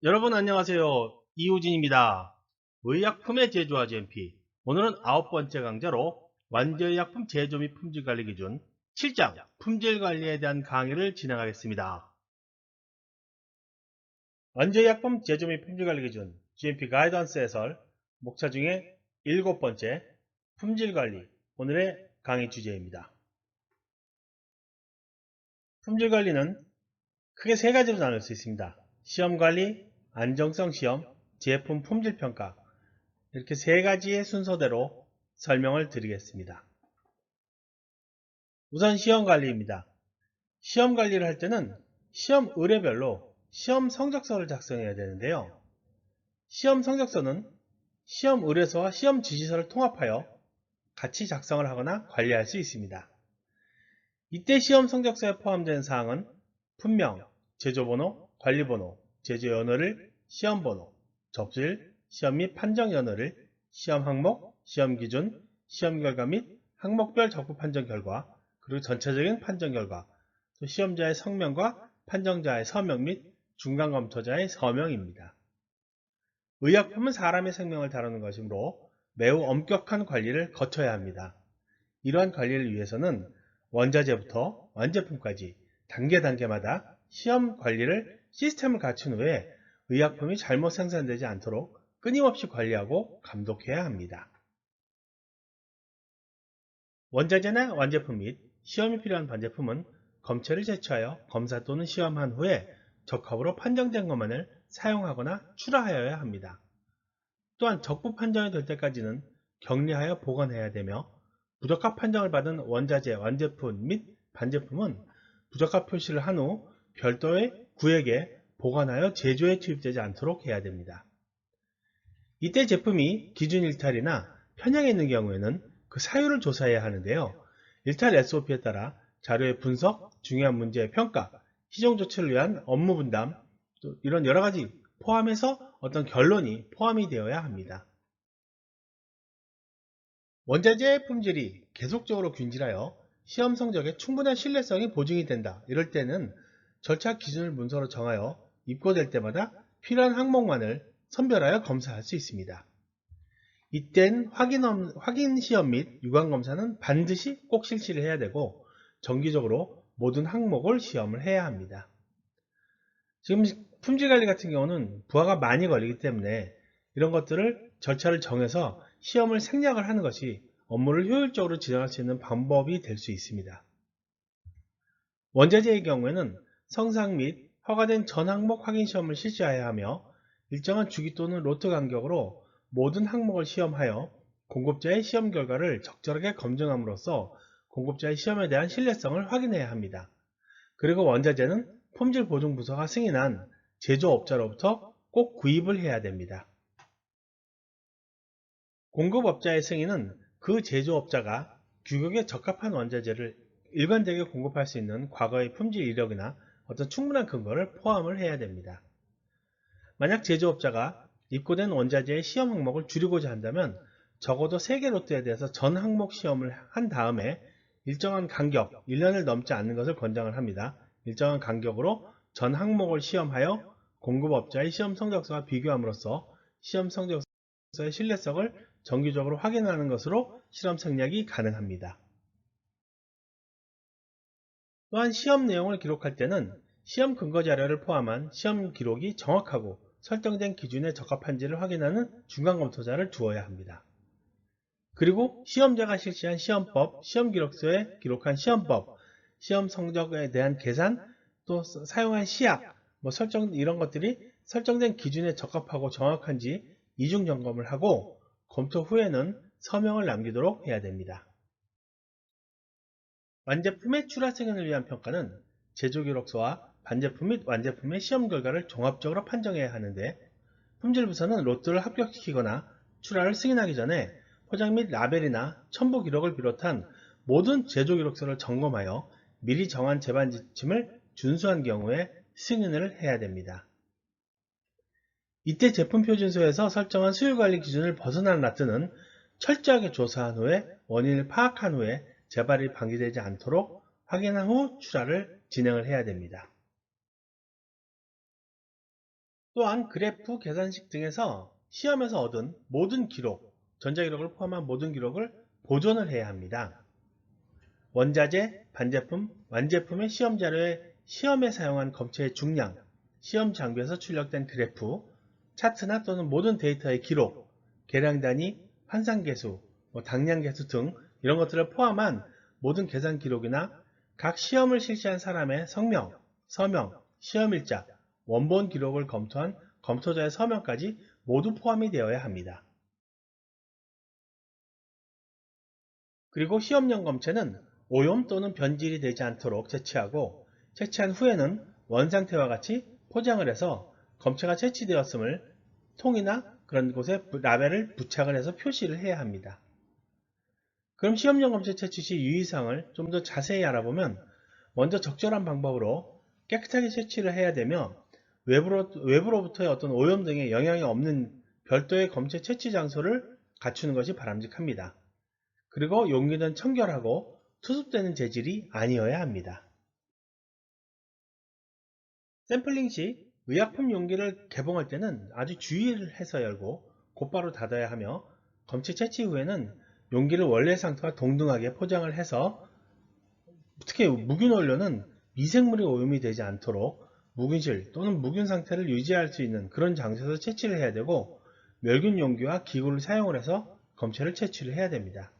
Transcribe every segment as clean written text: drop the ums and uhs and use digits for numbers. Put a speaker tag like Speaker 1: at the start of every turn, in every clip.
Speaker 1: 여러분 안녕하세요. 이우진입니다. 의약품의 제조와 GMP. 오늘은 9번째 강좌로 완제의약품 제조 및 품질관리 기준 7장 품질관리에 대한 강의를 진행하겠습니다. 완제의약품 제조 및 품질관리 기준 GMP 가이던스 해설 목차 중에 7번째 품질관리 오늘의 강의 주제입니다. 품질관리는 크게 세 가지로 나눌 수 있습니다. 시험관리, 안정성 시험, 제품 품질평가 이렇게 세 가지의 순서대로 설명을 드리겠습니다. 우선 시험관리입니다. 시험관리를 할 때는 시험 의뢰별로 시험 성적서를 작성해야 되는데요. 시험 성적서는 시험 의뢰서와 시험 지시서를 통합하여 같이 작성을 하거나 관리할 수 있습니다. 이때 시험 성적서에 포함되는 사항은 품명, 제조번호, 관리번호, 제조연호를, 시험번호, 접수일, 시험 및 판정연호를, 시험 항목, 시험 기준, 시험 결과 및 항목별 적부 판정 결과, 그리고 전체적인 판정 결과, 또 시험자의 성명과 판정자의 서명 및 중간검토자의 서명입니다. 의약품은 사람의 생명을 다루는 것이므로 매우 엄격한 관리를 거쳐야 합니다. 이러한 관리를 위해서는 원자재부터 완제품까지 단계마다 시험 관리를 시스템을 갖춘 후에 의약품이 잘못 생산되지 않도록 끊임없이 관리하고 감독해야 합니다. 원자재나 완제품 및 시험이 필요한 반제품은 검체를 제출하여 검사 또는 시험한 후에 적합으로 판정된 것만을 사용하거나 출하하여야 합니다. 또한 적부 판정이 될 때까지는 격리하여 보관해야 되며 부적합 판정을 받은 원자재, 완제품 및 반제품은 부적합 표시를 한 후 별도의 구역에 보관하여 제조에 투입되지 않도록 해야 됩니다. 이때 제품이 기준 일탈이나 편향이 있는 경우에는 그 사유를 조사해야 하는데요. 일탈 SOP에 따라 자료의 분석, 중요한 문제의 평가, 시정 조치를 위한 업무 분담, 또 이런 여러 가지 포함해서 어떤 결론이 포함이 되어야 합니다. 원자재의 품질이 계속적으로 균질하여 시험 성적에 충분한 신뢰성이 보증이 된다. 이럴 때는 절차 기준을 문서로 정하여 입고될 때마다 필요한 항목만을 선별하여 검사할 수 있습니다. 이땐 확인 시험 및 유관검사는 반드시 꼭 실시를 해야 되고 정기적으로 모든 항목을 시험을 해야 합니다. 지금 품질관리 같은 경우는 부하가 많이 걸리기 때문에 이런 것들을 절차를 정해서 시험을 생략을 하는 것이 업무를 효율적으로 진행할 수 있는 방법이 될 수 있습니다. 원자재의 경우에는 성상 및 허가된 전 항목 확인 시험을 실시해야 하며 일정한 주기 또는 로트 간격으로 모든 항목을 시험하여 공급자의 시험 결과를 적절하게 검증함으로써 공급자의 시험에 대한 신뢰성을 확인해야 합니다. 그리고 원자재는 품질보증부서가 승인한 제조업자로부터 꼭 구입을 해야 됩니다. 공급업자의 승인은 그 제조업자가 규격에 적합한 원자재를 일관되게 공급할 수 있는 과거의 품질 이력이나 어떤 충분한 근거를 포함을 해야 됩니다. 만약 제조업자가 입고된 원자재의 시험 항목을 줄이고자 한다면 적어도 3개 로트에 대해서 전 항목 시험을 한 다음에 일정한 간격, 1년을 넘지 않는 것을 권장을 합니다. 일정한 간격으로 전 항목을 시험하여 공급업자의 시험 성적서와 비교함으로써 시험 성적서의 신뢰성을 정기적으로 확인하는 것으로 실험 생략이 가능합니다. 또한 시험 내용을 기록할 때는 시험 근거 자료를 포함한 시험 기록이 정확하고 설정된 기준에 적합한지를 확인하는 중간검토자를 두어야 합니다. 그리고 시험자가 실시한 시험법, 시험기록서에 기록한 시험법, 시험 성적에 대한 계산, 또 사용한 시약, 이런 것들이 설정된 기준에 적합하고 정확한지 이중 점검을 하고 검토 후에는 서명을 남기도록 해야 됩니다. 완제품의 출하 승인을 위한 평가는 제조기록서와 반제품 및 완제품의 시험 결과를 종합적으로 판정해야 하는데 품질부서는 로트를 합격시키거나 출하를 승인하기 전에 포장 및 라벨이나 첨부 기록을 비롯한 모든 제조기록서를 점검하여 미리 정한 제반 지침을 준수한 경우에 승인을 해야 됩니다. 이때 제품표준서에서 설정한 수율관리 기준을 벗어난 라트는 철저하게 조사한 후에 원인을 파악한 후에 재발이 방지되지 않도록 확인한 후 출하를 진행을 해야 됩니다. 또한 그래프, 계산식 등에서 시험에서 얻은 모든 기록, 전자기록을 포함한 모든 기록을 보존을 해야 합니다. 원자재, 반제품, 완제품의 시험 자료에 시험에 사용한 검체의 중량, 시험 장비에서 출력된 그래프, 차트나 또는 모든 데이터의 기록, 계량 단위, 환산계수, 당량계수 등 이런 것들을 포함한 모든 계산 기록이나 각 시험을 실시한 사람의 성명, 서명, 시험일자, 원본 기록을 검토한 검토자의 서명까지 모두 포함이 되어야 합니다. 그리고 시험용 검체는 오염 또는 변질이 되지 않도록 채취하고 채취한 후에는 원상태와 같이 포장을 해서 검체가 채취되었음을 통이나 그런 곳에 라벨을 부착을 해서 표시를 해야 합니다. 그럼 시험용 검체 채취 시 유의사항을 좀 더 자세히 알아보면 먼저 적절한 방법으로 깨끗하게 채취를 해야 되며 외부로부터의 어떤 오염 등의 영향이 없는 별도의 검체 채취 장소를 갖추는 것이 바람직합니다. 그리고 용기는 청결하고 투습되는 재질이 아니어야 합니다. 샘플링 시 의약품 용기를 개봉할 때는 아주 주의를 해서 열고 곧바로 닫아야 하며 검체 채취 후에는 용기를 원래 상태와 동등하게 포장을 해서 특히 무균 원료는 미생물이 오염이 되지 않도록 무균실 또는 무균 상태를 유지할 수 있는 그런 장소에서 채취를 해야 되고 멸균 용기와 기구를 사용을 해서 검체를 채취를 해야 됩니다.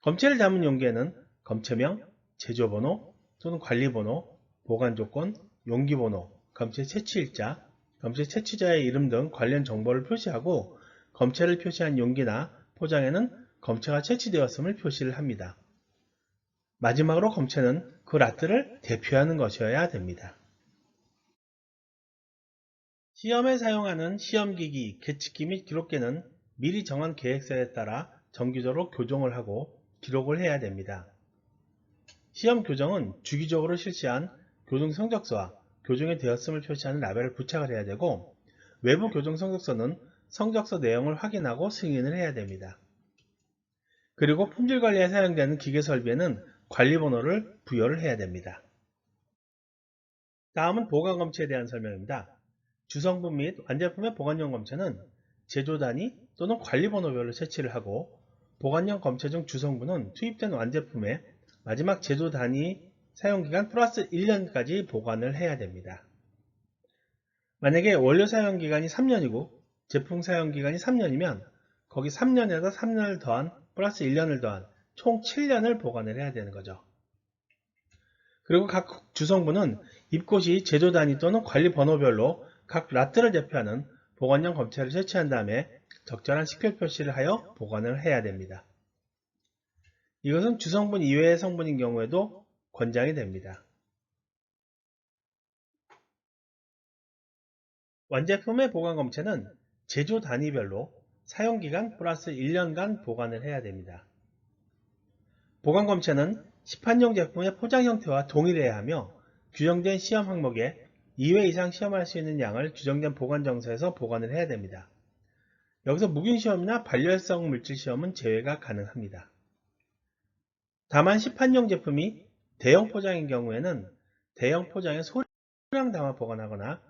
Speaker 1: 검체를 담은 용기에는 검체명, 제조번호 또는 관리번호, 보관조건, 용기번호, 검체 채취일자, 검체 채취자의 이름 등 관련 정보를 표시하고 검체를 표시한 용기나 포장에는 검체가 채취되었음을 표시를 합니다. 마지막으로 검체는 그 라트를 대표하는 것이어야 됩니다. 시험에 사용하는 시험기기, 계측기 및 기록계는 미리 정한 계획서에 따라 정기적으로 교정을 하고 기록을 해야 됩니다. 시험 교정은 주기적으로 실시한 교정 성적서와 교정이 되었음을 표시하는 라벨을 부착을 해야 되고 외부 교정 성적서는 성적서 내용을 확인하고 승인을 해야 됩니다. 그리고 품질 관리에 사용되는 기계 설비에는 관리번호를 부여를 해야 됩니다. 다음은 보관검체에 대한 설명입니다. 주성분 및 완제품의 보관용 검체는 제조 단위 또는 관리번호별로 채취를 하고 보관용 검체 중 주성분은 투입된 완제품의 마지막 제조 단위 사용기간 플러스 1년까지 보관을 해야 됩니다. 만약에 원료 사용기간이 3년이고 제품 사용기간이 3년이면 거기 3년에다 3년을 더한 플러스 1년을 더한 총 7년을 보관을 해야 되는 거죠. 그리고 각 주성분은 입고시 제조 단위 또는 관리 번호별로 각 라트를 대표하는 보관용 검체를 채취한 다음에 적절한 식별 표시를 하여 보관을 해야 됩니다. 이것은 주성분 이외의 성분인 경우에도 권장이 됩니다. 완제품의 보관 검체는 제조 단위별로 사용기간 플러스 1년간 보관을 해야 됩니다. 보관 검체는 시판용 제품의 포장 형태와 동일해야 하며 규정된 시험 항목에 2회 이상 시험할 수 있는 양을 규정된 보관 정서에서 보관을 해야 됩니다. 여기서 무균 시험이나 발열성 물질 시험은 제외가 가능합니다. 다만 시판용 제품이 대형 포장인 경우에는 대형 포장에 소량 담아 보관하거나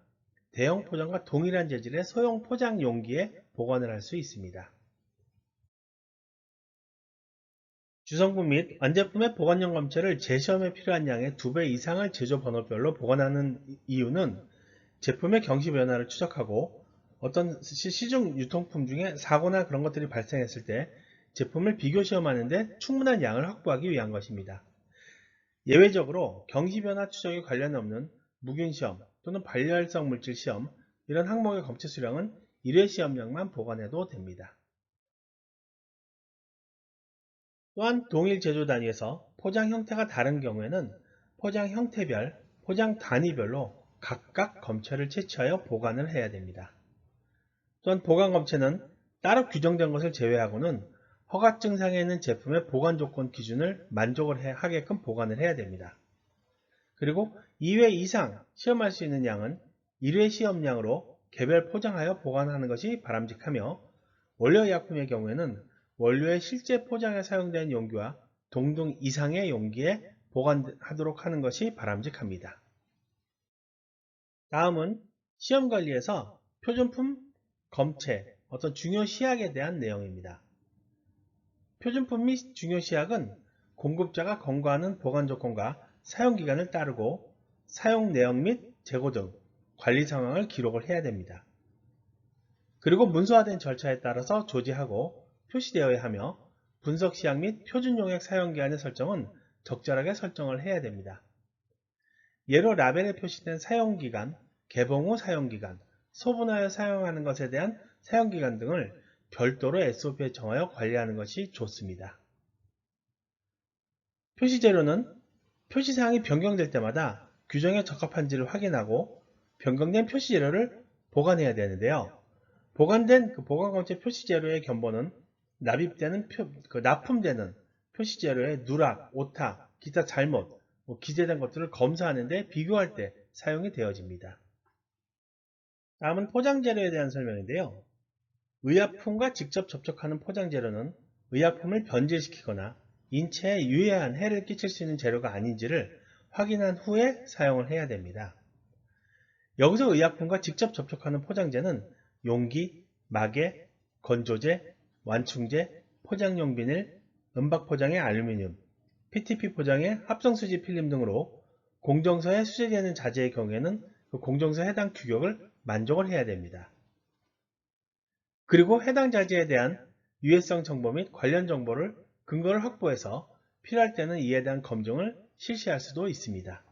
Speaker 1: 대형 포장과 동일한 재질의 소형 포장 용기에 보관을 할 수 있습니다. 주성분 및 완제품의 보관용 검체를 재시험에 필요한 양의 2배 이상을 제조 번호별로 보관하는 이유는 제품의 경시 변화를 추적하고 어떤 시중 유통품 중에 사고나 그런 것들이 발생했을 때 제품을 비교 시험하는데 충분한 양을 확보하기 위한 것입니다. 예외적으로 경시 변화 추적에 관련 없는 무균 시험 또는 발열성 물질 시험 이런 항목의 검체 수량은 1회 시험량만 보관해도 됩니다. 또한 동일 제조 단위에서 포장 형태가 다른 경우에는 포장 형태별, 포장 단위별로 각각 검체를 채취하여 보관을 해야 됩니다. 또한 보관 검체는 따로 규정된 것을 제외하고는 허가증상에 있는 제품의 보관 조건 기준을 만족을 하게끔 보관을 해야 됩니다. 그리고 2회 이상 시험할 수 있는 양은 1회 시험량으로 개별 포장하여 보관하는 것이 바람직하며 원료의약품의 경우에는 원료의 실제 포장에 사용된 용기와 동등 이상의 용기에 보관하도록 하는 것이 바람직합니다. 다음은 시험관리에서 표준품, 검체, 어떤 중요 시약에 대한 내용입니다. 표준품 및 중요 시약은 공급자가 권고하는 보관 조건과 사용기간을 따르고 사용 내역 및 재고 등 관리 상황을 기록을 해야 됩니다. 그리고 문서화된 절차에 따라서 조제하고 표시되어야 하며 분석 시약 및 표준 용액 사용기한의 설정은 적절하게 설정을 해야 됩니다. 예로 라벨에 표시된 사용기간, 개봉 후 사용기간, 소분하여 사용하는 것에 대한 사용기간 등을 별도로 SOP에 정하여 관리하는 것이 좋습니다. 표시재료는 표시사항이 변경될 때마다 규정에 적합한지를 확인하고 변경된 표시재료를 보관해야 되는데요. 보관된 보관검체 표시재료의 견본은 납품되는 표시재료의 누락, 오타, 기타 잘못, 기재된 것들을 검사하는 데 비교할 때 사용이 되어집니다. 다음은 포장재료에 대한 설명인데요. 의약품과 직접 접촉하는 포장재료는 의약품을 변질시키거나 인체에 유해한 해를 끼칠 수 있는 재료가 아닌지를 확인한 후에 사용을 해야 됩니다. 여기서 의약품과 직접 접촉하는 포장재는 용기, 마개, 건조제, 완충제, 포장용 비닐, 은박 포장의 알루미늄, PTP 포장의 합성수지 필름 등으로 공정서에 수제되는 자재의 경우에는 그 공정서 해당 규격을 만족을 해야 됩니다. 그리고 해당 자재에 대한 유해성 정보 및 관련 정보를 근거를 확보해서 필요할 때는 이에 대한 검증을 실시할 수도 있습니다.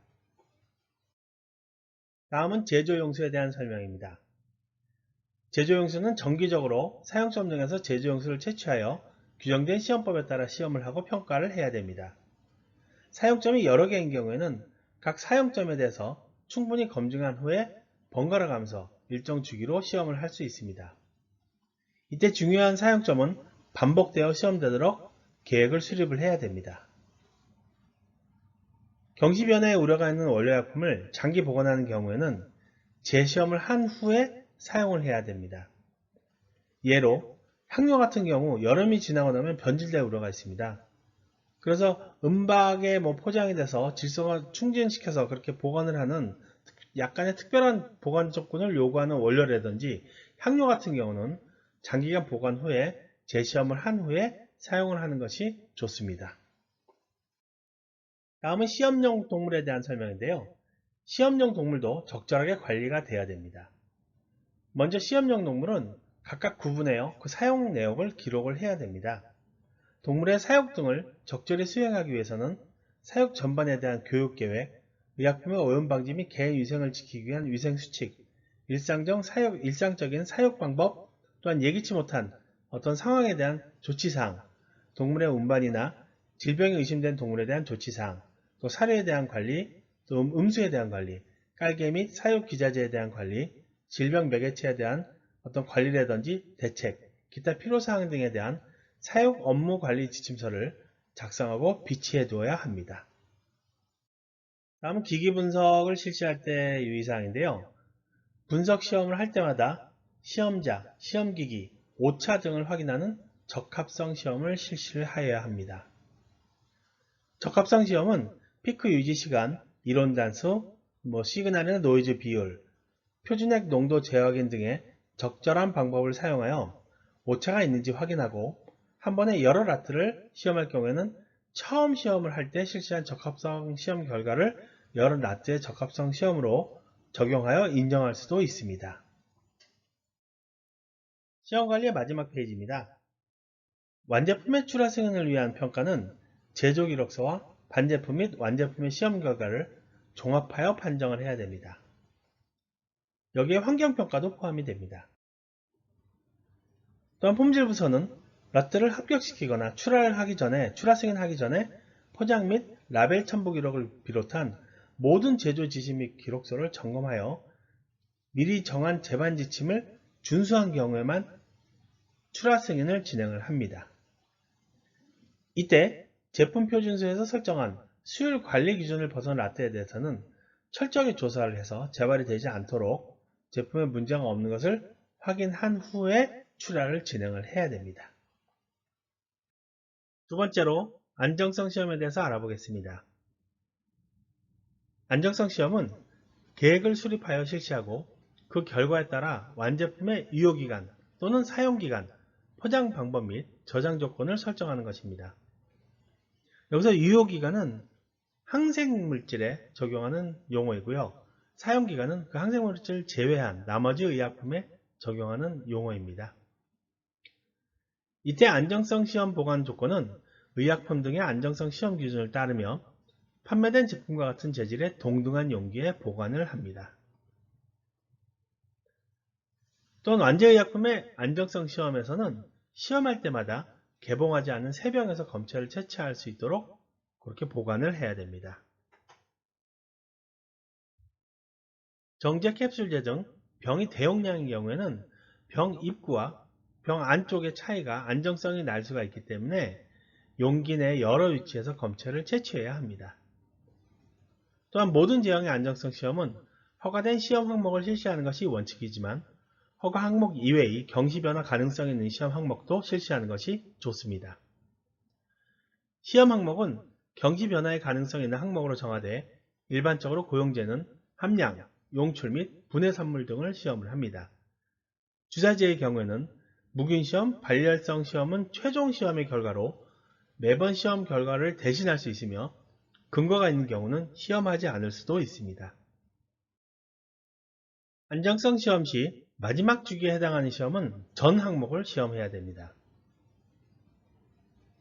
Speaker 1: 다음은 제조용수에 대한 설명입니다. 제조용수는 정기적으로 사용시험 등에서 제조용수를 채취하여 규정된 시험법에 따라 시험을 하고 평가를 해야 됩니다. 사용점이 여러 개인 경우에는 각 사용점에 대해서 충분히 검증한 후에 번갈아 가면서 일정 주기로 시험을 할 수 있습니다. 이때 중요한 사용점은 반복되어 시험되도록 계획을 수립을 해야 됩니다. 경시변화의 우려가 있는 원료약품을 장기 보관하는 경우에는 재시험을 한 후에 사용을 해야 됩니다. 예로 향료 같은 경우 여름이 지나고 나면 변질될 우려가 있습니다. 그래서 은박에 포장이 돼서 질소가 충진시켜서 그렇게 보관을 하는 약간의 특별한 보관 조건을 요구하는 원료라든지 향료 같은 경우는 장기간 보관 후에 재시험을 한 후에 사용을 하는 것이 좋습니다. 다음은 시험용 동물에 대한 설명인데요. 시험용 동물도 적절하게 관리가 돼야 됩니다. 먼저 시험용 동물은 각각 구분하여 그 사용 내역을 기록을 해야 됩니다. 동물의 사육 등을 적절히 수행하기 위해서는 사육 전반에 대한 교육계획, 의약품의 오염 방지 및 개인 위생을 지키기 위한 위생수칙, 일상적인 사육 방법, 또한 예기치 못한 어떤 상황에 대한 조치사항, 동물의 운반이나 질병이 의심된 동물에 대한 조치사항, 또 사료에 대한 관리, 또 음수에 대한 관리, 깔개 및 사육 기자재에 대한 관리, 질병 매개체에 대한 어떤 관리라든지 대책, 기타 필요사항 등에 대한 사육 업무 관리 지침서를 작성하고 비치해 두어야 합니다. 다음은 기기 분석을 실시할 때 유의사항인데요. 분석 시험을 할 때마다 시험자, 시험기기, 오차 등을 확인하는 적합성 시험을 실시를 하여야 합니다. 적합성 시험은 피크 유지 시간, 이론 단수, 시그널이나 노이즈 비율, 표준액 농도 재확인 등의 적절한 방법을 사용하여 오차가 있는지 확인하고 한 번에 여러 라트를 시험할 경우에는 처음 시험을 할 때 실시한 적합성 시험 결과를 여러 라트의 적합성 시험으로 적용하여 인정할 수도 있습니다. 시험관리의 마지막 페이지입니다. 완제품의 출하 승인을 위한 평가는 제조기록서와 반제품 및 완제품의 시험 결과를 종합하여 판정을 해야 됩니다. 여기에 환경평가도 포함이 됩니다. 또한 품질부서는 라트를 합격시키거나 출하 승인하기 전에 포장 및 라벨 첨부 기록을 비롯한 모든 제조 지시 및 기록서를 점검하여 미리 정한 제반 지침을 준수한 경우에만 출하 승인을 진행을 합니다. 이때 제품 표준서에서 설정한 수율 관리 기준을 벗어난 라떼에 대해서는 철저하게 조사를 해서 재발이 되지 않도록 제품에 문제가 없는 것을 확인한 후에 출하를 진행을 해야 됩니다. 두 번째로 안정성 시험에 대해서 알아보겠습니다. 안정성 시험은 계획을 수립하여 실시하고 그 결과에 따라 완제품의 유효기간 또는 사용기간, 포장 방법 및 저장 조건을 설정하는 것입니다. 여기서 유효기간은 항생물질에 적용하는 용어이고요. 사용기간은 그 항생물질을 제외한 나머지 의약품에 적용하는 용어입니다. 이때 안정성 시험 보관 조건은 의약품 등의 안정성 시험 기준을 따르며 판매된 제품과 같은 재질의 동등한 용기에 보관을 합니다. 또한 완제의약품의 안정성 시험에서는 시험할 때마다 개봉하지 않은 새 병에서 검체를 채취할 수 있도록 그렇게 보관을 해야 됩니다. 정제 캡슐제 등 병이 대용량인 경우에는 병 입구와 병 안쪽의 차이가 안정성이 날 수가 있기 때문에 용기 내 여러 위치에서 검체를 채취해야 합니다. 또한 모든 제형의 안정성 시험은 허가된 시험 항목을 실시하는 것이 원칙이지만 허가 항목 이외의 경시 변화 가능성이 있는 시험 항목도 실시하는 것이 좋습니다. 시험 항목은 경시 변화의 가능성이 있는 항목으로 정하되 일반적으로 고용제는 함량, 용출 및 분해 산물 등을 시험을 합니다. 주사제의 경우에는 무균시험, 발열성 시험은 최종 시험의 결과로 매번 시험 결과를 대신할 수 있으며 근거가 있는 경우는 시험하지 않을 수도 있습니다. 안정성 시험 시 마지막 주기에 해당하는 시험은 전 항목을 시험해야 됩니다.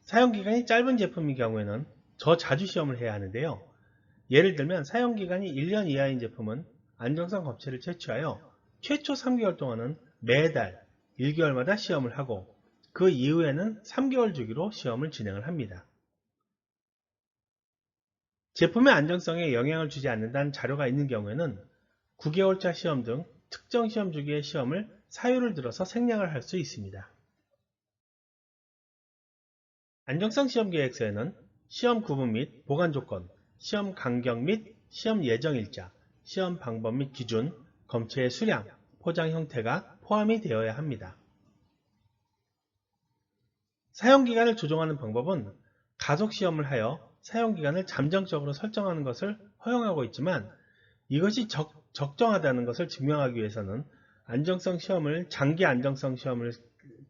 Speaker 1: 사용기간이 짧은 제품인 경우에는 더 자주 시험을 해야 하는데요. 예를 들면 사용기간이 1년 이하인 제품은 안정성 검체를 채취하여 최초 3개월 동안은 매달 1개월마다 시험을 하고 그 이후에는 3개월 주기로 시험을 진행을 합니다. 제품의 안정성에 영향을 주지 않는다는 자료가 있는 경우에는 9개월차 시험 등 특정 시험 주기의 시험을 사유를 들어서 생략을 할 수 있습니다. 안정성 시험 계획서에는 시험 구분 및 보관 조건, 시험 간격 및 시험 예정 일자, 시험 방법 및 기준, 검체의 수량, 포장 형태가 포함이 되어야 합니다. 사용기간을 조정하는 방법은 가속시험을 하여 사용기간을 잠정적으로 설정하는 것을 허용하고 있지만 이것이 적정하다는 것을 증명하기 위해서는 안정성 시험을 장기 안정성 시험을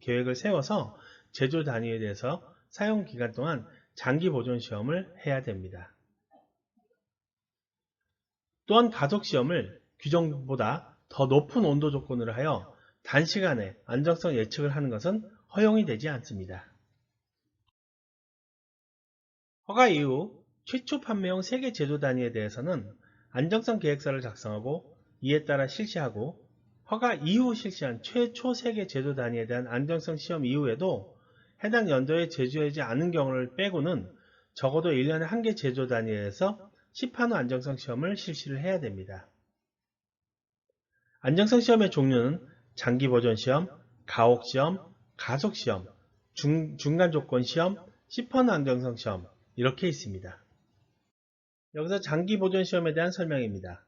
Speaker 1: 계획을 세워서 제조 단위에 대해서 사용기간 동안 장기 보존 시험을 해야 됩니다. 또한 가속시험을 규정보다 더 높은 온도 조건으로 하여 단시간에 안정성 예측을 하는 것은 허용이 되지 않습니다. 허가 이후 최초 판매용 세계 제조 단위에 대해서는 안정성 계획서를 작성하고 이에 따라 실시하고 허가 이후 실시한 최초 세계 제조 단위에 대한 안정성 시험 이후에도 해당 연도에 제조하지 않은 경우를 빼고는 적어도 1년에 1개 제조 단위에서 시판 후 안정성 시험을 실시를 해야 됩니다. 안정성 시험의 종류는 장기 보존 시험, 가옥 시험, 가속 시험, 중간 조건 시험, 시판 후 안정성 시험 이렇게 있습니다. 여기서 장기 보존 시험에 대한 설명입니다.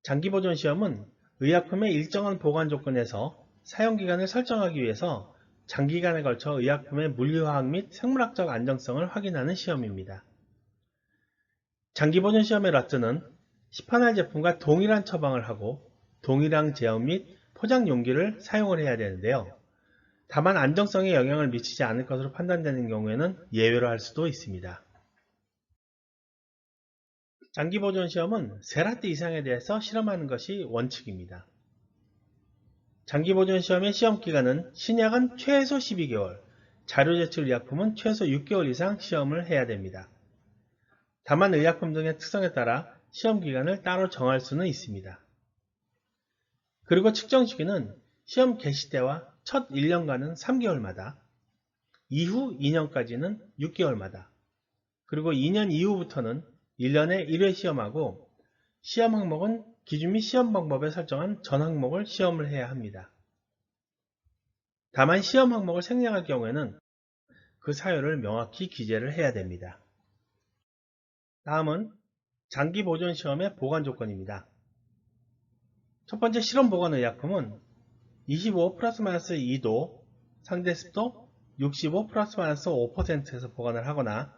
Speaker 1: 장기 보존 시험은 의약품의 일정한 보관 조건에서 사용기간을 설정하기 위해서 장기간에 걸쳐 의약품의 물리화학 및 생물학적 안정성을 확인하는 시험입니다. 장기 보존 시험의 라트는 시판할 제품과 동일한 처방을 하고 동일한 제형 및 포장 용기를 사용을 해야 되는데요. 다만 안정성에 영향을 미치지 않을 것으로 판단되는 경우에는 예외로 할 수도 있습니다. 장기 보존 시험은 세라트 이상에 대해서 실험하는 것이 원칙입니다. 장기 보존 시험의 시험 기간은 신약은 최소 12개월, 자료 제출 의약품은 최소 6개월 이상 시험을 해야 됩니다. 다만 의약품 등의 특성에 따라 시험 기간을 따로 정할 수는 있습니다. 그리고 측정 시기는 시험 개시 때와 첫 1년간은 3개월마다, 이후 2년까지는 6개월마다, 그리고 2년 이후부터는 1년에 1회 시험하고 시험 항목은 기준 및 시험 방법에 설정한 전 항목을 시험을 해야 합니다. 다만 시험 항목을 생략할 경우에는 그 사유를 명확히 기재를 해야 됩니다. 다음은 장기 보존 시험의 보관 조건입니다. 첫 번째 실험 보관 의약품은 25 플러스 마이너스 2도, 상대 습도 65 플러스 마이너스 5%에서 보관을 하거나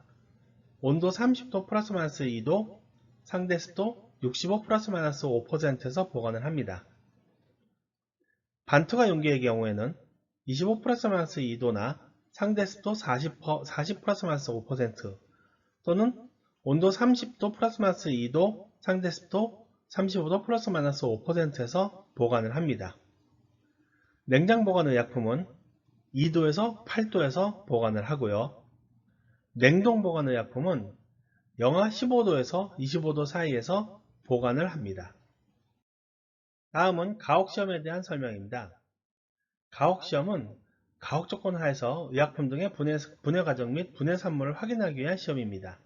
Speaker 1: 온도 30도 플러스 마이너스 2도, 상대 습도 65 플러스 마이너스 5%에서 보관을 합니다. 반투가 용기의 경우에는 25 플러스 마이너스 2도나 상대 습도 40 플러스 마이너스 5% 또는 온도 30도 플러스 마이너스 2도 상대 습도 35도 플러스 마이너스 5%에서 보관을 합니다. 냉장 보관 의약품은 2도에서 8도에서 보관을 하고요. 냉동 보관 의약품은 영하 15도에서 25도 사이에서 보관을 합니다. 다음은 가혹시험에 대한 설명입니다. 가혹시험은 가혹 조건 하에서 의약품 등의 분해 과정 및 분해 산물을 확인하기 위한 시험입니다.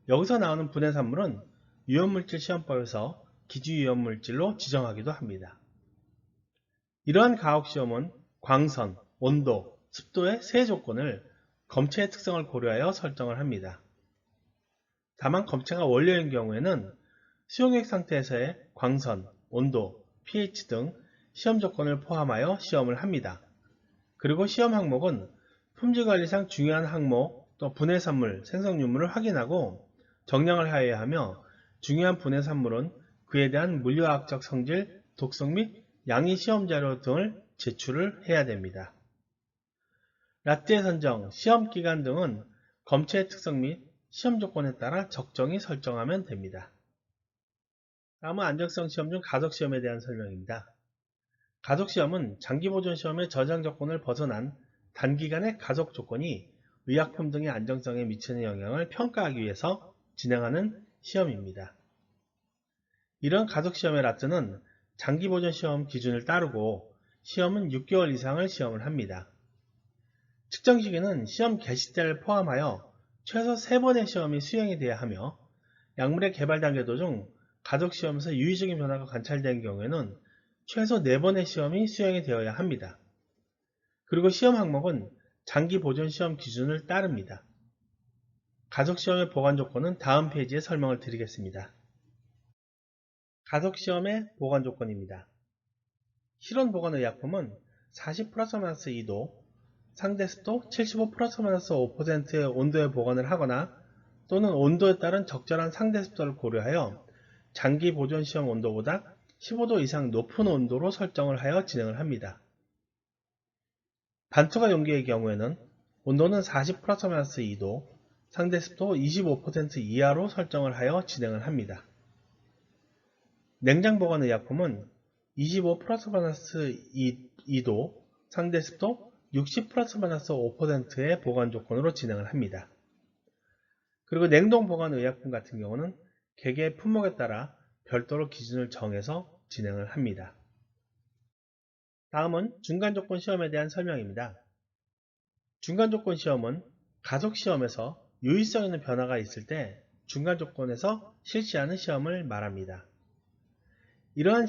Speaker 1: 여기서 나오는 분해 산물은 유연물질 시험법에서 기주유연물질로 지정하기도 합니다. 이러한 가혹시험은 광선, 온도, 습도의 세 조건을 검체의 특성을 고려하여 설정을 합니다. 다만 검체가 원료인 경우에는 수용액 상태에서의 광선, 온도, pH 등 시험 조건을 포함하여 시험을 합니다. 그리고 시험 항목은 품질관리상 중요한 항목, 또 분해산물, 생성유물을 확인하고 정량을 하여야 하며 중요한 분해산물은 그에 대한 물리화학적 성질, 독성 및 양의 시험자료 등을 제출을 해야 됩니다. 라떼 선정, 시험기간 등은 검체의 특성 및 시험 조건에 따라 적정히 설정하면 됩니다. 다음은 안정성 시험 중 가속시험에 대한 설명입니다. 가속시험은 장기보존 시험의 저장 조건을 벗어난 단기간의 가속 조건이 의약품 등의 안정성에 미치는 영향을 평가하기 위해서 진행하는 시험입니다. 이런 가속시험의 라트는 장기보존 시험 기준을 따르고 시험은 6개월 이상을 시험을 합니다. 측정 시기는 시험 개시 때를 포함하여 최소 3번의 시험이 수행이 돼야 하며 약물의 개발 단계 도중 가속시험에서 유의적인 변화가 관찰된 경우에는 최소 4번의 시험이 수행이 되어야 합니다. 그리고 시험 항목은 장기 보존 시험 기준을 따릅니다. 가속시험의 보관 조건은 다음 페이지에 설명을 드리겠습니다. 가속시험의 보관 조건입니다. 실온 보관 의약품은 40 플러스 마이너스 2도, 상대 습도 75 플러스 마이너스 5%의 온도에 보관을 하거나 또는 온도에 따른 적절한 상대 습도를 고려하여 장기 보존 시험 온도보다 15도 이상 높은 온도로 설정을 하여 진행을 합니다. 반투가 용기의 경우에는 온도는 40 플러스 마이너스 2도, 상대 습도 25% 이하로 설정을 하여 진행을 합니다. 냉장 보관 의약품은 25 플러스 마이너스 2도, 상대 습도 60 플러스 마이너스 5%의 보관 조건으로 진행을 합니다. 그리고 냉동 보관 의약품 같은 경우는 개개의 품목에 따라 별도로 기준을 정해서 진행을 합니다. 다음은 중간조건 시험에 대한 설명입니다. 중간조건 시험은 가속시험에서 유의성 있는 변화가 있을 때 중간조건에서 실시하는 시험을 말합니다. 이러한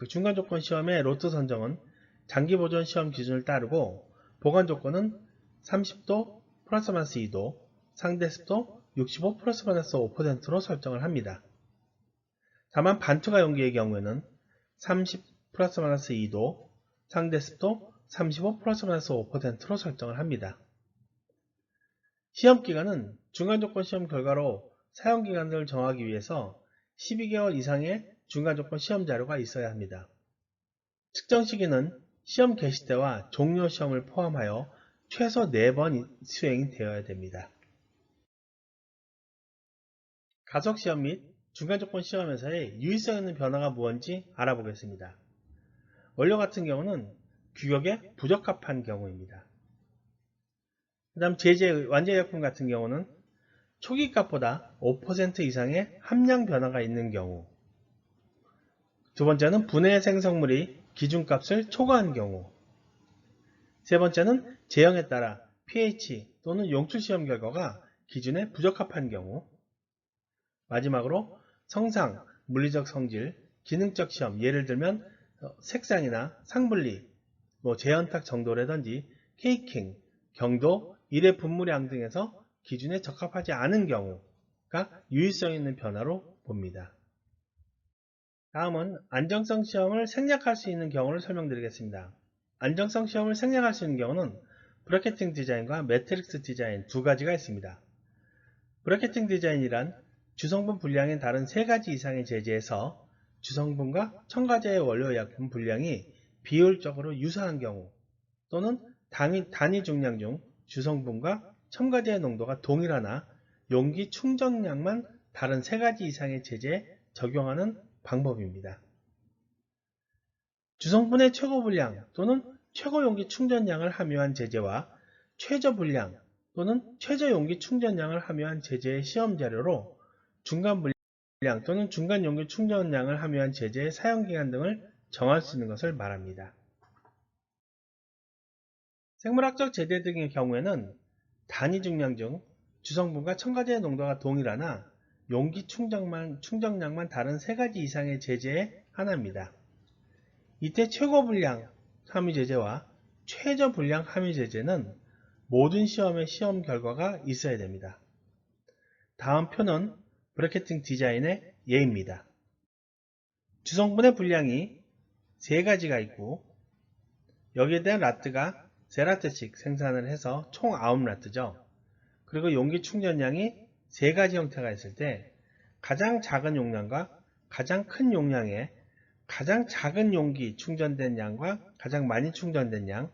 Speaker 1: 중간조건 시험의 로트 선정은 장기보존 시험 기준을 따르고 보관조건은 30도 플러스 마이너스 2도, 상대습도 65 플러스 마이너스 5%로 설정을 합니다. 다만 반투가 용기의 경우에는 30 플러스 마이너스 2도, 상대습도 35 플러스 마이너스 5%로 설정을 합니다. 시험기간은 중간조건 시험 결과로 사용기간을 정하기 위해서 12개월 이상의 중간조건 시험 자료가 있어야 합니다. 측정 시기는 시험 개시 때와 종료 시험을 포함하여 최소 4번 수행이 되어야 됩니다. 가속시험 및 중간조건 시험에서의 유의성 있는 변화가 무엇인지 알아보겠습니다. 원료 같은 경우는 규격에 부적합한 경우입니다. 그 다음 완제의약품 같은 경우는 초기값보다 5% 이상의 함량 변화가 있는 경우, 두 번째는 분해 생성물이 기준값을 초과한 경우, 세 번째는 제형에 따라 pH 또는 용출 시험 결과가 기준에 부적합한 경우, 마지막으로 성상, 물리적 성질, 기능적 시험, 예를 들면 색상이나 상분리, 재현탁 정도라든지 케이킹, 경도, 일회 분무량 등에서 기준에 적합하지 않은 경우가 유의성 있는 변화로 봅니다. 다음은 안정성 시험을 생략할 수 있는 경우를 설명드리겠습니다. 안정성 시험을 생략할 수 있는 경우는 브래케팅 디자인과 매트릭스 디자인 두 가지가 있습니다. 브래케팅 디자인이란 주성분 분량이 다른 3가지 이상의 제재에서 주성분과 첨가제의 원료의약품 분량이 비율적으로 유사한 경우 또는 단위 중량 중 주성분과 첨가제의 농도가 동일하나 용기 충전량만 다른 3가지 이상의 제재에 적용하는 방법입니다. 주성분의 최고 분량 또는 최고 용기 충전량을 함유한 제재와 최저 분량 또는 최저 용기 충전량을 함유한 제재의 시험 자료로 중간 분량 또는 중간 용기 충전량을 함유한 제재의 사용기간 등을 정할 수 있는 것을 말합니다. 생물학적 제재 등의 경우에는 단위 중량 중 주성분과 첨가제의 농도가 동일하나 용기 충전량만 다른 3가지 이상의 제재의 하나입니다. 이때 최고 분량 함유 제재와 최저 분량 함유 제재는 모든 시험의 시험 결과가 있어야 됩니다. 다음 표는 브래케팅 디자인의 예입니다. 주성분의 분량이 3가지가 있고 여기에 대한 라트가 3라트씩 생산을 해서 총 9라트죠. 그리고 용기 충전량이 3가지 형태가 있을 때 가장 작은 용량과 가장 큰 용량에 가장 작은 용기 충전된 양과 가장 많이 충전된 양,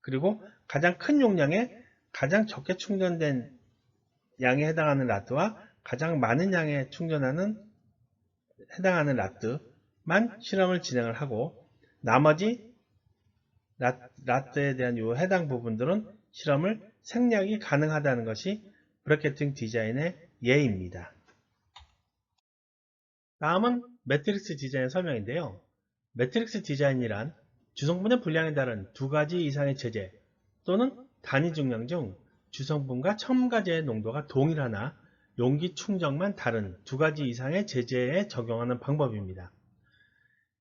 Speaker 1: 그리고 가장 큰 용량에 가장 적게 충전된 양에 해당하는 라트와 가장 많은 양에 해당하는 라트만 실험을 진행을 하고 나머지 라트에 대한 요 해당 부분들은 실험을 생략이 가능하다는 것이 브래케팅 디자인의 예입니다. 다음은 매트릭스 디자인 설명인데요. 매트릭스 디자인이란 주성분의 분량에 따른 2가지 이상의 제재 또는 단위 중량 중 주성분과 첨가제의 농도가 동일하나 용기 충전만 다른 2가지 이상의 제재에 적용하는 방법입니다.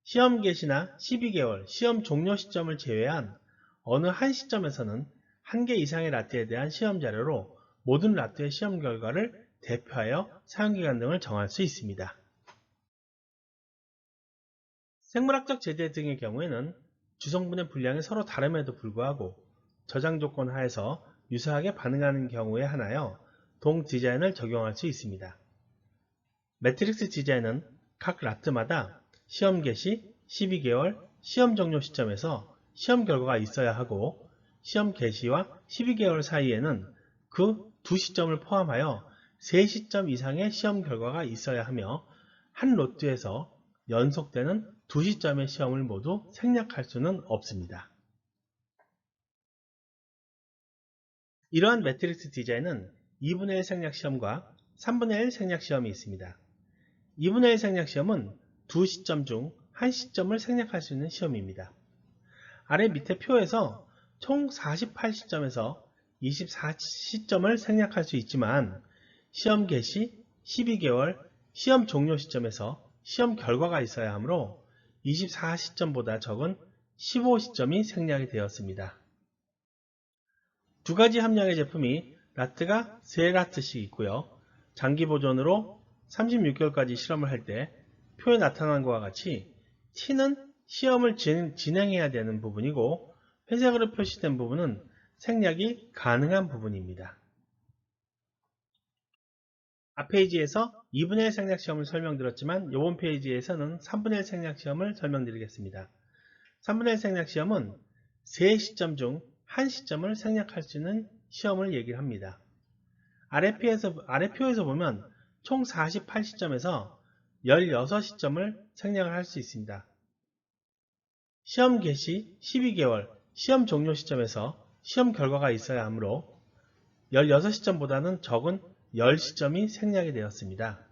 Speaker 1: 시험 개시나 12개월 시험 종료 시점을 제외한 어느 한 시점에서는 1개 이상의 라트에 대한 시험 자료로 모든 라트의 시험 결과를 대표하여 사용기간 등을 정할 수 있습니다. 생물학적 제재 등의 경우에는 주성분의 분량이 서로 다름에도 불구하고 저장 조건 하에서 유사하게 반응하는 경우에 한하여 동 디자인을 적용할 수 있습니다. 매트릭스 디자인은 각 라트마다 시험 개시 12개월 시험 종료 시점에서 시험 결과가 있어야 하고 시험 개시와 12개월 사이에는 그 두 시점을 포함하여 3시점 이상의 시험 결과가 있어야 하며 한 로트에서 연속되는 2시점의 시험을 모두 생략할 수는 없습니다. 이러한 매트릭스 디자인은 2분의 1 생략 시험과 3분의 1 생략 시험이 있습니다. 2분의 1 생략 시험은 2시점 중 1시점을 생략할 수 있는 시험입니다. 아래 밑에 표에서 총 48시점에서 24시점을 생략할 수 있지만 시험 개시 12개월 시험 종료 시점에서 시험 결과가 있어야 하므로 24시점보다 적은 15시점이 생략이 되었습니다. 2가지 함량의 제품이 라트가 3라트씩 있고요. 장기 보존으로 36개월까지 실험을 할 때 표에 나타난 것과 같이 T는 시험을 진행해야 되는 부분이고 회색으로 표시된 부분은 생략이 가능한 부분입니다. 앞 페이지에서 2분의 1 생략 시험을 설명드렸지만 이번 페이지에서는 3분의 1 생략 시험을 설명드리겠습니다. 3분의 1 생략 시험은 3시점 중 1시점을 생략할 수 있는 시험을 얘기를 합니다. 아래 표에서 보면 총 48시점에서 16시점을 생략을 할 수 있습니다. 시험 개시 12개월 시험 종료 시점에서 시험 결과가 있어야 하므로 16시점보다는 적은 10시점이 생략이 되었습니다.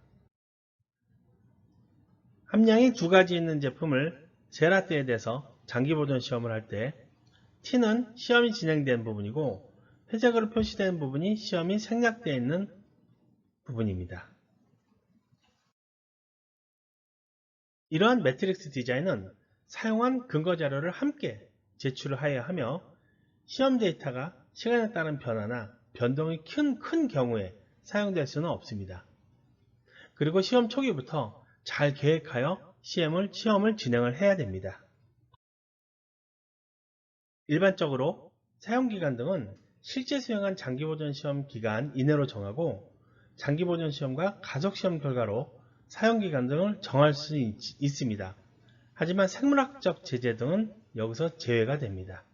Speaker 1: 함량이 2가지 있는 제품을 세라트에 대해서 장기보존 시험을 할 때 T는 시험이 진행된 부분이고 회색으로 표시된 부분이 시험이 생략되어 있는 부분입니다. 이러한 매트릭스 디자인은 사용한 근거자료를 함께 제출을 하여야 하며 시험 데이터가 시간에 따른 변화나 변동이 큰 경우에 사용될 수는 없습니다. 그리고 시험 초기부터 잘 계획하여 시험을 진행을 해야 됩니다. 일반적으로 사용기간 등은 실제 수행한 장기보존 시험 기간 이내로 정하고 장기보존 시험과 가속시험 결과로 사용기간 등을 정할 수 있습니다. 하지만 생물학적 제재 등은 여기서 제외가 됩니다.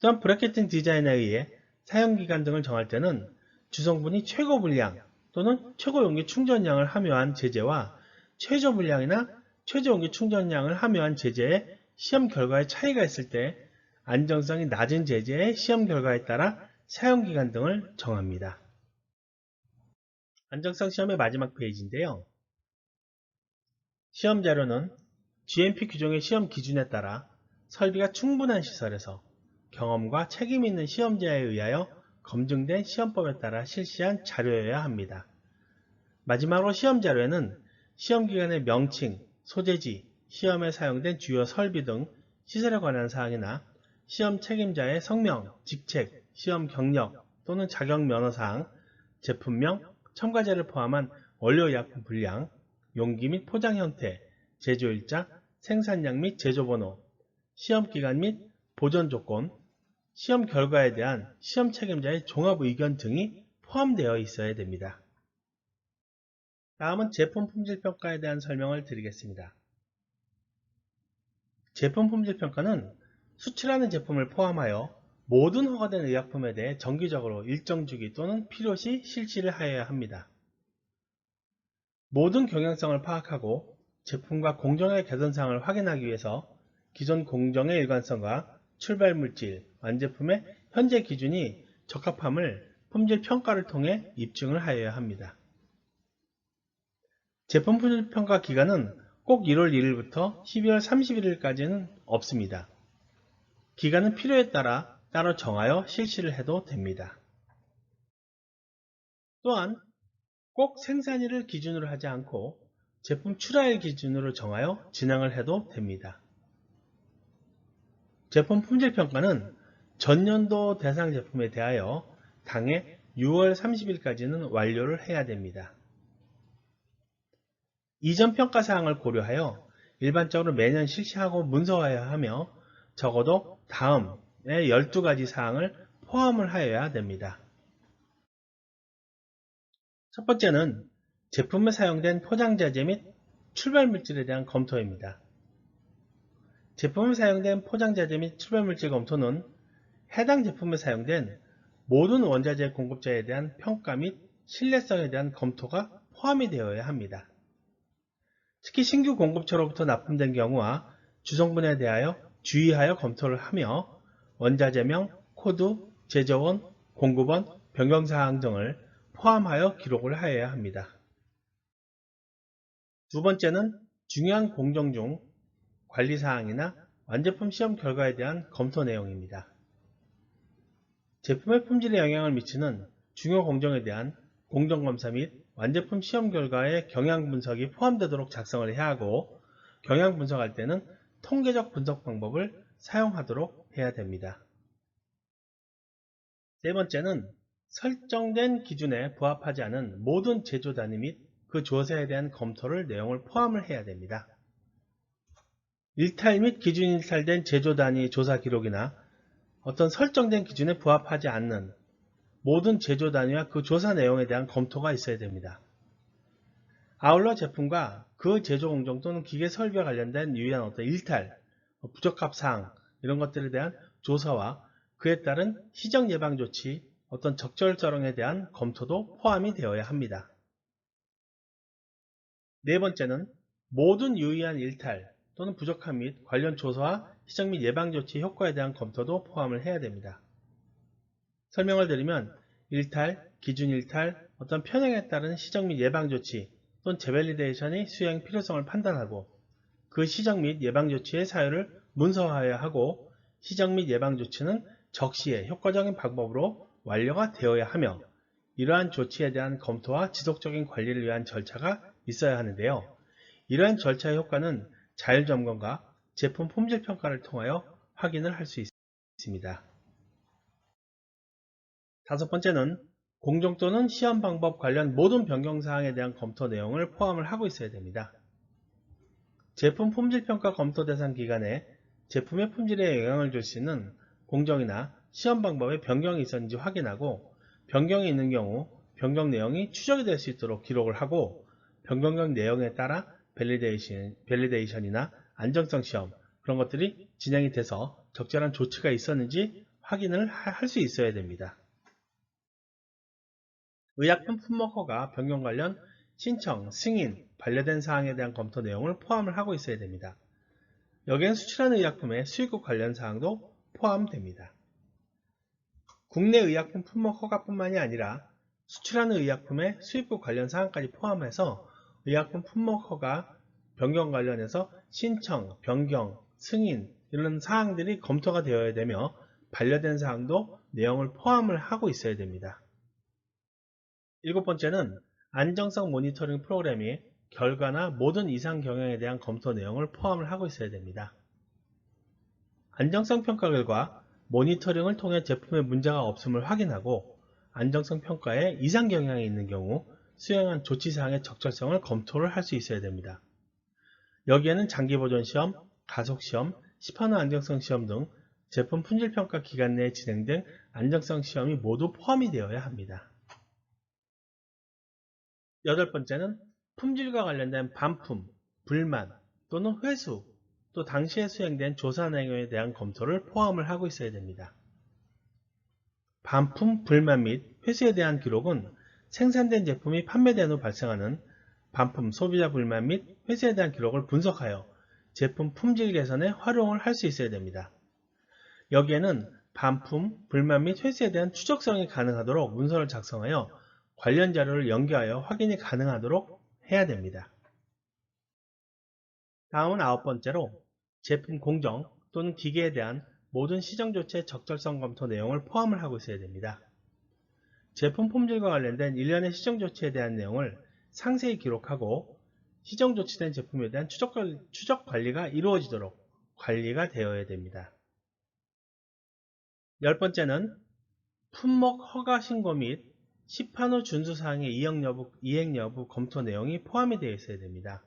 Speaker 1: 또한 브래케팅 디자인에 의해 사용기간 등을 정할 때는 주성분이 최고 분량 또는 최고 용기 충전량을 함유한 제재와 최저 분량이나 최저 용기 충전량을 함유한 제재의 시험 결과에 차이가 있을 때 안정성이 낮은 제재의 시험 결과에 따라 사용기간 등을 정합니다. 안정성 시험의 마지막 페이지인데요. 시험 자료는 GMP 규정의 시험 기준에 따라 설비가 충분한 시설에서 경험과 책임 있는 시험자에 의하여 검증된 시험법에 따라 실시한 자료여야 합니다. 마지막으로 시험 자료에는 시험기간의 명칭, 소재지, 시험에 사용된 주요 설비 등 시설에 관한 사항이나 시험 책임자의 성명, 직책, 시험 경력 또는 자격 면허사항, 제품명, 첨가제를 포함한 원료의약품 분량, 용기 및 포장 형태, 제조일자, 생산량 및 제조번호, 시험기간 및 보존조건, 시험 결과에 대한 시험 책임자의 종합의견 등이 포함되어 있어야 됩니다. 다음은 제품 품질평가에 대한 설명을 드리겠습니다. 제품 품질평가는 수출하는 제품을 포함하여 모든 허가된 의약품에 대해 정기적으로 일정 주기 또는 필요시 실시를 하여야 합니다. 모든 경향성을 파악하고 제품과 공정의 개선사항을 확인하기 위해서 기존 공정의 일관성과 출발물질, 완제품의 현재 기준이 적합함을 품질평가를 통해 입증을 하여야 합니다. 제품 품질평가 기간은 꼭 1월 1일부터 12월 31일까지는 없습니다. 기간은 필요에 따라 따로 정하여 실시를 해도 됩니다. 또한 꼭 생산일을 기준으로 하지 않고 제품 출하일 기준으로 정하여 진행을 해도 됩니다. 제품 품질평가는 전년도 대상 제품에 대하여 당해 6월 30일까지는 완료를 해야 됩니다. 이전 평가사항을 고려하여 일반적으로 매년 실시하고 문서화해야 하며 적어도 다음의 12가지 사항을 포함을 하여야 됩니다. 첫 번째는 제품에 사용된 포장자재 및 출발물질에 대한 검토입니다. 제품에 사용된 포장자재 및 출발물질 검토는 해당 제품에 사용된 모든 원자재 공급자에 대한 평가 및 신뢰성에 대한 검토가 포함이 되어야 합니다. 특히 신규 공급처로부터 납품된 경우와 주성분에 대하여 주의하여 검토를 하며 원자재명, 코드, 제조원, 공급원, 변경사항 등을 포함하여 기록을 하여야 합니다. 두 번째는 중요한 공정 중 관리사항이나 완제품 시험 결과에 대한 검토 내용입니다. 제품의 품질에 영향을 미치는 중요 공정에 대한 공정검사 및 완제품 시험 결과의 경향분석이 포함되도록 작성을 해야 하고 경향분석할 때는 통계적 분석 방법을 사용하도록 해야 됩니다. 세 번째는 설정된 기준에 부합하지 않은 모든 제조 단위 및 그 조사에 대한 검토를 내용을 포함을 해야 됩니다. 일탈 및 기준 일탈된 제조 단위 조사 기록이나 어떤 설정된 기준에 부합하지 않는 모든 제조 단위와 그 조사 내용에 대한 검토가 있어야 됩니다. 아울러 제품과 그 제조 공정 또는 기계 설비와 관련된 유의한 어떤 일탈, 부적합 사항 이런 것들에 대한 조사와 그에 따른 시정 예방 조치, 어떤 적절성에 대한 검토도 포함이 되어야 합니다. 네 번째는 모든 유의한 일탈 또는 부족함 및 관련 조사와 시정 및 예방 조치 효과에 대한 검토도 포함을 해야 됩니다. 설명을 드리면 일탈, 기준 일탈, 어떤 편향에 따른 시정 및 예방 조치 또는 재밸리데이션의 수행 필요성을 판단하고 그 시정 및 예방 조치의 사유를 문서화해야 하고 시정 및 예방 조치는 적시에 효과적인 방법으로 완료가 되어야 하며 이러한 조치에 대한 검토와 지속적인 관리를 위한 절차가 있어야 하는데요. 이러한 절차의 효과는 자율점검과 제품 품질평가를 통하여 확인을 할 수 있습니다. 다섯 번째는 공정 또는 시험 방법 관련 모든 변경사항에 대한 검토 내용을 포함을 하고 있어야 됩니다. 제품 품질평가 검토 대상 기간에 제품의 품질에 영향을 줄 수 있는 공정이나 시험 방법에 변경이 있었는지 확인하고 변경이 있는 경우 변경 내용이 추적이 될 수 있도록 기록을 하고 변경된 내용에 따라 밸리데이션이나 안정성 시험 그런 것들이 진행이 돼서 적절한 조치가 있었는지 확인을 할 수 있어야 됩니다. 의약품 품목 허가 변경 관련 신청, 승인, 반려된 사항에 대한 검토 내용을 포함을 하고 있어야 됩니다. 여기엔 수출하는 의약품의 수입국 관련 사항도 포함됩니다. 국내 의약품 품목 허가뿐만이 아니라 수출하는 의약품의 수입국 관련 사항까지 포함해서 의약품 품목 허가 변경 관련해서 신청, 변경, 승인 이런 사항들이 검토가 되어야 되며 반려된 사항도 내용을 포함을 하고 있어야 됩니다. 7번째는 안정성 모니터링 프로그램이 결과나 모든 이상 경향에 대한 검토 내용을 포함을 하고 있어야 됩니다. 안정성 평가 결과 모니터링을 통해 제품에 문제가 없음을 확인하고 안정성 평가에 이상 경향이 있는 경우 수행한 조치사항의 적절성을 검토를 할 수 있어야 됩니다. 여기에는 장기보존시험, 가속시험, 시판후 안정성 시험 등 제품 품질평가 기간 내에 진행된 안정성 시험이 모두 포함이 되어야 합니다. 8번째는 품질과 관련된 반품, 불만 또는 회수 또 당시에 수행된 조사 내용에 대한 검토를 포함을 하고 있어야 됩니다. 반품, 불만 및 회수에 대한 기록은 생산된 제품이 판매된 후 발생하는 반품, 소비자 불만 및 회수에 대한 기록을 분석하여 제품 품질 개선에 활용을 할 수 있어야 됩니다. 여기에는 반품, 불만 및 회수에 대한 추적성이 가능하도록 문서를 작성하여 관련 자료를 연계하여 확인이 가능하도록 해야 됩니다. 다음은 9번째로 제품 공정 또는 기계에 대한 모든 시정조치의 적절성 검토 내용을 포함을 하고 있어야 됩니다. 제품 품질과 관련된 일련의 시정조치에 대한 내용을 상세히 기록하고 시정조치된 제품에 대한 추적 관리가 이루어지도록 관리가 되어야 됩니다. 10번째는 품목 허가 신고 및 시판 후 준수사항의 이행 여부 검토 내용이 포함이 되어 있어야 됩니다.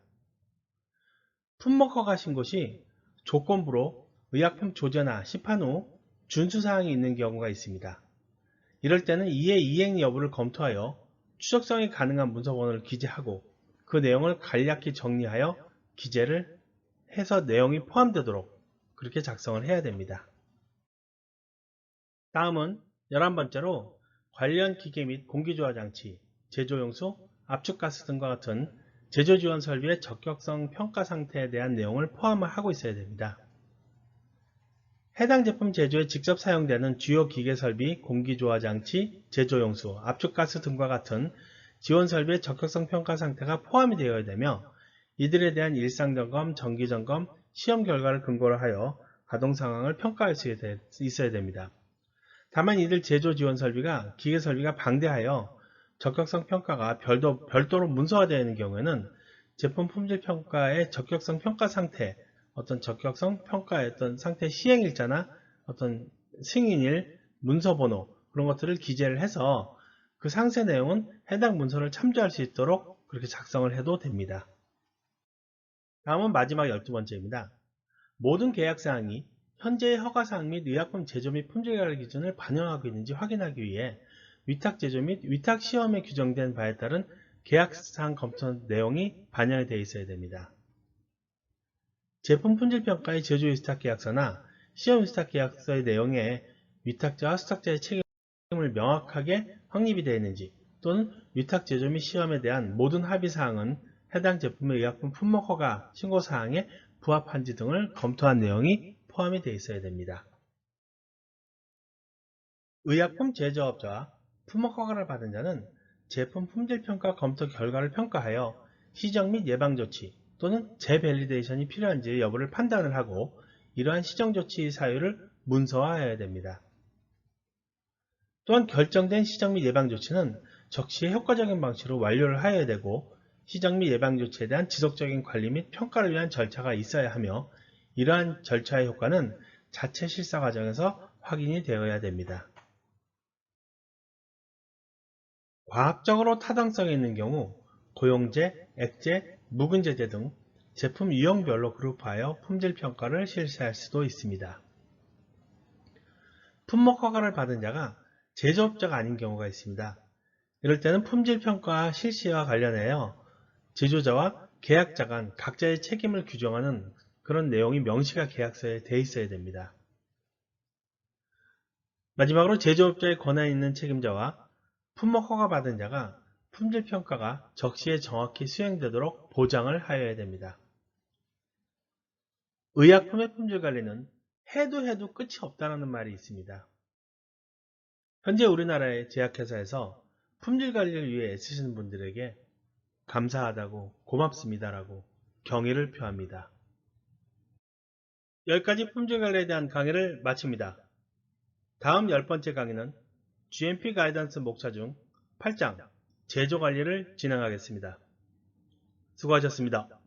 Speaker 1: 품목 허가 신고 시 조건부로 의약품 조제나 시판 후 준수사항이 있는 경우가 있습니다. 이럴 때는 이의 이행 여부를 검토하여 추적성이 가능한 문서번호를 기재하고 그 내용을 간략히 정리하여 기재를 해서 내용이 포함되도록 그렇게 작성을 해야 됩니다. 다음은 11번째로 관련 기계 및 공기조화장치, 제조용수, 압축가스 등과 같은 제조지원 설비의 적격성 평가 상태에 대한 내용을 포함을 하고 있어야 됩니다. 해당 제품 제조에 직접 사용되는 주요 기계 설비, 공기조화장치, 제조용수, 압축가스 등과 같은 지원 설비의 적격성 평가 상태가 포함이 되어야 되며 이들에 대한 일상점검, 정기점검, 시험 결과를 근거로 하여 가동 상황을 평가할 수 있어야 됩니다. 다만 이들 제조 지원 설비가 기계 설비가 방대하여 적격성 평가가 별도로 문서화되어 있는 경우에는 제품 품질 평가의 적격성 평가 상태, 어떤 적격성 평가의 어떤 상태 시행일자나 어떤 승인일, 문서번호 그런 것들을 기재를 해서 그 상세 내용은 해당 문서를 참조할 수 있도록 그렇게 작성을 해도 됩니다. 다음은 마지막 12번째입니다. 모든 계약사항이 현재의 허가사항 및 의약품 제조 및 품질관리 기준을 반영하고 있는지 확인하기 위해 위탁 제조 및 위탁 시험에 규정된 바에 따른 계약사항 검토 내용이 반영이 되어 있어야 됩니다. 제품 품질평가의 제조 위탁 계약서나 시험 위탁 계약서의 내용에 위탁자와 수탁자의 책임을 명확하게 확립이 되어 있는지 또는 위탁 제조 및 시험에 대한 모든 합의사항은 해당 제품의 의약품 품목 허가 신고사항에 부합한지 등을 검토한 내용이 포함이 되어 있어야 됩니다. 의약품 제조업자와 품목 허가를 받은 자는 제품 품질평가 검토 결과를 평가하여 시정 및 예방조치 또는 재밸리데이션이 필요한지 여부를 판단을 하고 이러한 시정조치 사유를 문서화해야 됩니다. 또한 결정된 시정 및 예방조치는 적시에 효과적인 방식으로 완료를 하여야 되고 시정 및 예방조치에 대한 지속적인 관리 및 평가를 위한 절차가 있어야 하며 이러한 절차의 효과는 자체 실사 과정에서 확인이 되어야 됩니다. 과학적으로 타당성이 있는 경우 고용제, 액제, 묵은 제재 등 제품 유형별로 그룹하여 품질평가를 실시할 수도 있습니다. 품목 허가를 받은 자가 제조업자가 아닌 경우가 있습니다. 이럴 때는 품질평가 실시와 관련하여 제조자와 계약자 간 각자의 책임을 규정하는 그런 내용이 명시가 계약서에 돼 있어야 됩니다. 마지막으로 제조업자의 권한 있는 책임자와 품목 허가받은 자가 품질평가가 적시에 정확히 수행되도록 보장을 하여야 됩니다. 의약품의 품질관리는 해도 끝이 없다는 말이 있습니다. 현재 우리나라의 제약회사에서 품질관리를 위해 애쓰시는 분들에게 감사하다고 고맙습니다라고 경의를 표합니다. 여기까지 품질관리에 대한 강의를 마칩니다. 다음 10번째 강의는 GMP 가이던스 목차 중 8장 제조관리를 진행하겠습니다. 수고하셨습니다.